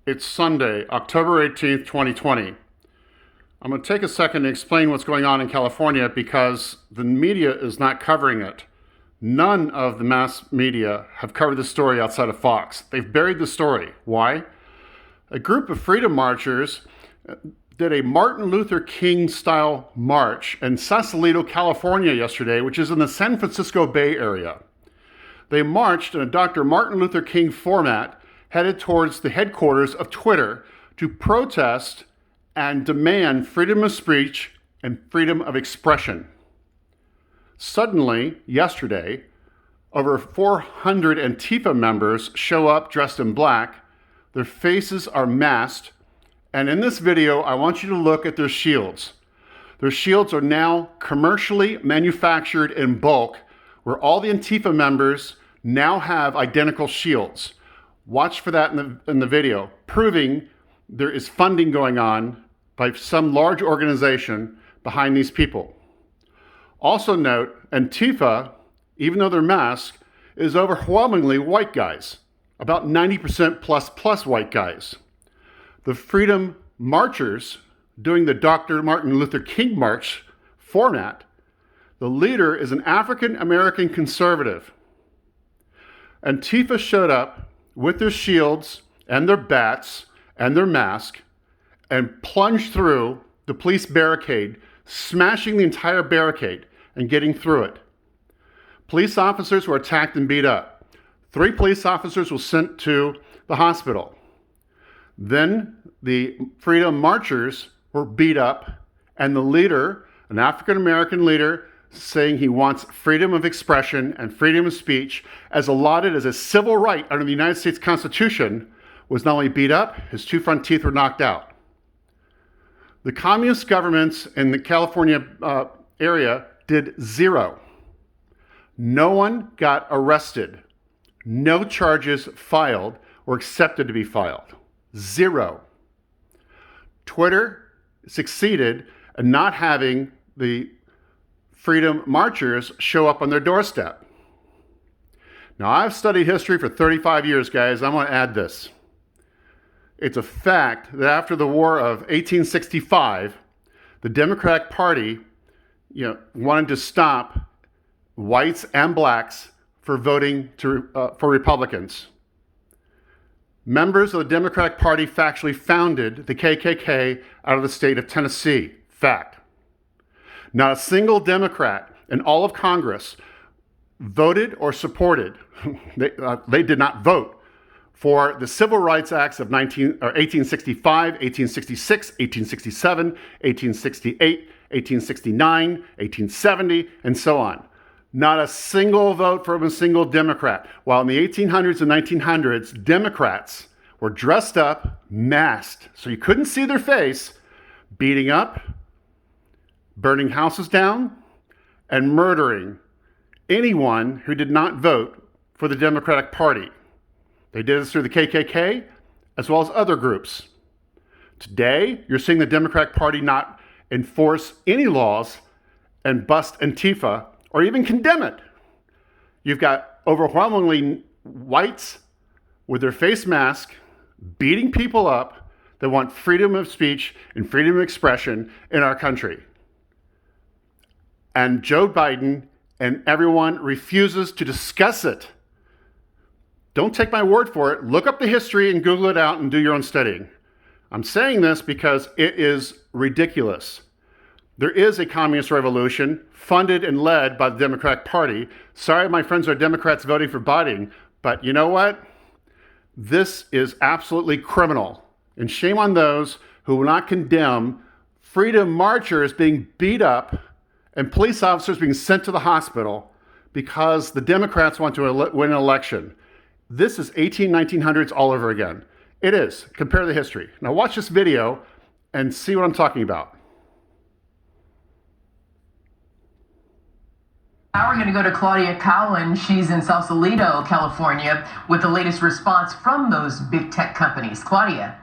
It's Sunday, October 18th, 2020. I'm going to take a second to explain what's going on in California because the media is not covering it. None of the mass media have covered the story outside of Fox. They've buried the story. Why? A group of freedom marchers did a Martin Luther King style march in Sausalito, California yesterday, which is in the San Francisco Bay Area. They marched in a Dr. Martin Luther King format headed towards the headquarters of Twitter to protest and demand freedom of speech and freedom of expression. Suddenly, yesterday, over 400 ANTIFA members show up dressed in black. Their faces are masked. And in this video, I want you to look at their shields. Their shields are now commercially manufactured in bulk, where all the ANTIFA members now have identical shields. Watch for that in the video, proving there is funding going on by some large organization behind these people. Also note, Antifa, even though they're masked, is overwhelmingly white guys, about 90% plus white guys. The freedom marchers doing the Dr. Martin Luther King march format, the leader is an African American conservative. Antifa showed up with their shields and their bats and their mask and plunged through the police barricade, smashing the entire barricade and getting through it. Police officers were attacked and beat up. 3 police officers were sent to the hospital. Then the freedom marchers were beat up, and the leader, an African American leader, saying he wants freedom of expression and freedom of speech as allotted as a civil right under the United States Constitution, was not only beat up, his 2 front teeth were knocked out. The communist governments in the California area did 0. No one got arrested. No charges filed or accepted to be filed. 0. Twitter succeeded in not having the freedom marchers show up on their doorstep. Now, I've studied history for 35 years, guys. I'm going to add this. It's a fact that after the War of 1865, the Democratic Party, wanted to stop whites and blacks for voting for Republicans. Members of the Democratic Party factually founded the KKK out of the state of Tennessee. Fact. Not a single Democrat in all of Congress voted or supported, they did not vote for the Civil Rights Acts of 1865, 1866, 1867, 1868, 1869, 1870, and so on. Not a single vote from a single Democrat. While in the 1800s and 1900s, Democrats were dressed up, masked, so you couldn't see their face, beating up, burning houses down, and murdering anyone who did not vote for the Democratic Party. They did this through the KKK as well as other groups. Today, you're seeing the Democratic Party not enforce any laws and bust Antifa or even condemn it. You've got overwhelmingly whites with their face mask beating people up that want freedom of speech and freedom of expression in our country. And Joe Biden and everyone refuses to discuss it. Don't take my word for it. Look up the history and Google it out and do your own studying. I'm saying this because it is ridiculous. There is a communist revolution funded and led by the Democratic Party. Sorry, my friends are Democrats voting for Biden, but you know what? This is absolutely criminal. And shame on those who will not condemn freedom marchers being beat up and police officers being sent to the hospital because the Democrats want to win an election. This is 1900s all over again. It is. Compare the history. Now watch this video and see what I'm talking about. Now we're going to go to Claudia Cowan. She's in Sausalito, California, with the latest response from those big tech companies. Claudia.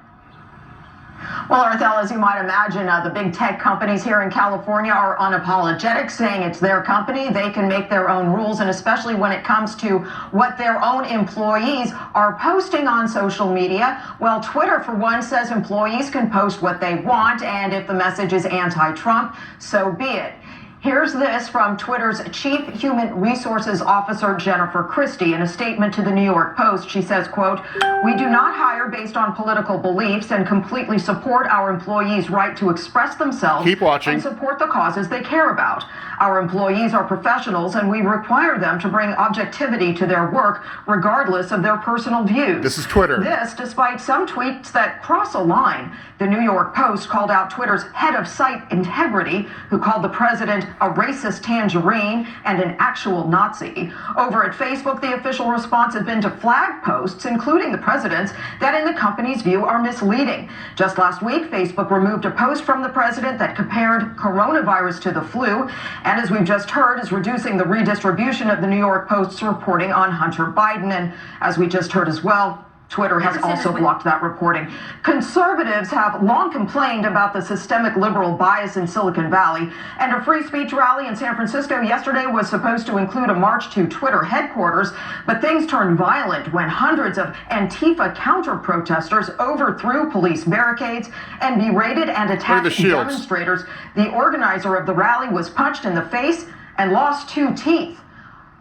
Well, Arthel, as you might imagine, the big tech companies here in California are unapologetic, saying it's their company. They can make their own rules, and especially when it comes to what their own employees are posting on social media. Well, Twitter, for one, says employees can post what they want, and if the message is anti-Trump, so be it. Here's this from Twitter's Chief Human Resources Officer, Jennifer Christie. In a statement to the New York Post, she says, quote, "We do not hire based on political beliefs and completely support our employees' right to express themselves Keep watching. and support the causes they care about. Our employees are professionals and we require them to bring objectivity to their work regardless of their personal views." This is Twitter. This, despite some tweets that cross a line. The New York Post called out Twitter's head of site integrity, who called the president a racist tangerine and an actual Nazi. Over at Facebook, the official response has been to flag posts, including the president's, that in the company's view are misleading. Just last week, Facebook removed a post from the president that compared coronavirus to the flu, and as we've just heard, is reducing the redistribution of the New York Post's reporting on Hunter Biden. And as we just heard as well, Twitter has also blocked that reporting. Conservatives have long complained about the systemic liberal bias in Silicon Valley, and a free speech rally in San Francisco yesterday was supposed to include a march to Twitter headquarters, but things turned violent when hundreds of ANTIFA counter-protesters overthrew police barricades and berated and attacked demonstrators. The organizer of the rally was punched in the face and lost 2 teeth.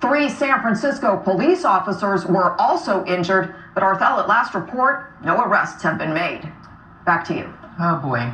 3 San Francisco police officers were also injured, but Arthel, at last report, no arrests have been made. Back to you. Oh boy.